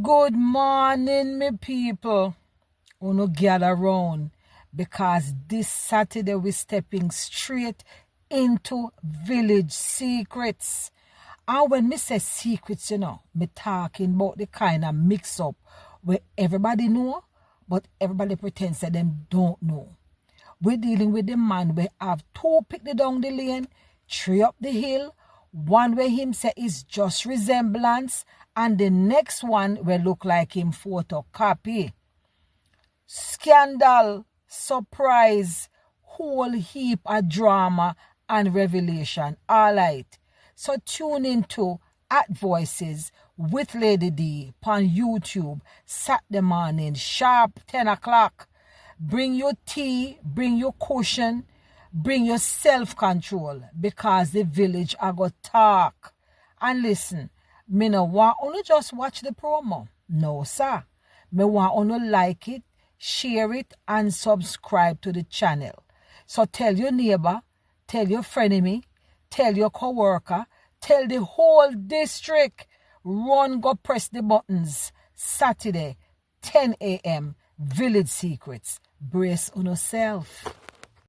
Good morning, me people. Uno gather round because this Saturday we're stepping straight into village secrets. And when me say secrets, me talking about the kind of mix up where everybody know, but everybody pretends that them don't know. We're dealing with the man where have two Pickney down the lane, three up the hill, one where him say is just resemblance, and the next one will look like him photocopy. Scandal, surprise, whole heap of drama and revelation. All right. So tune into At Voices with Lady D on YouTube Saturday morning, sharp 10 o'clock. Bring your tea, bring your cushion, bring your self-control because the village are going to talk. And listen, me no want only just watch the promo. No, sir. Me want only like it, share it, and subscribe to the channel. So tell your neighbor, tell your frenemy, tell your co-worker, tell the whole district. Run, go press the buttons. Saturday, 10 a.m. Village Secrets. Brace on yourself.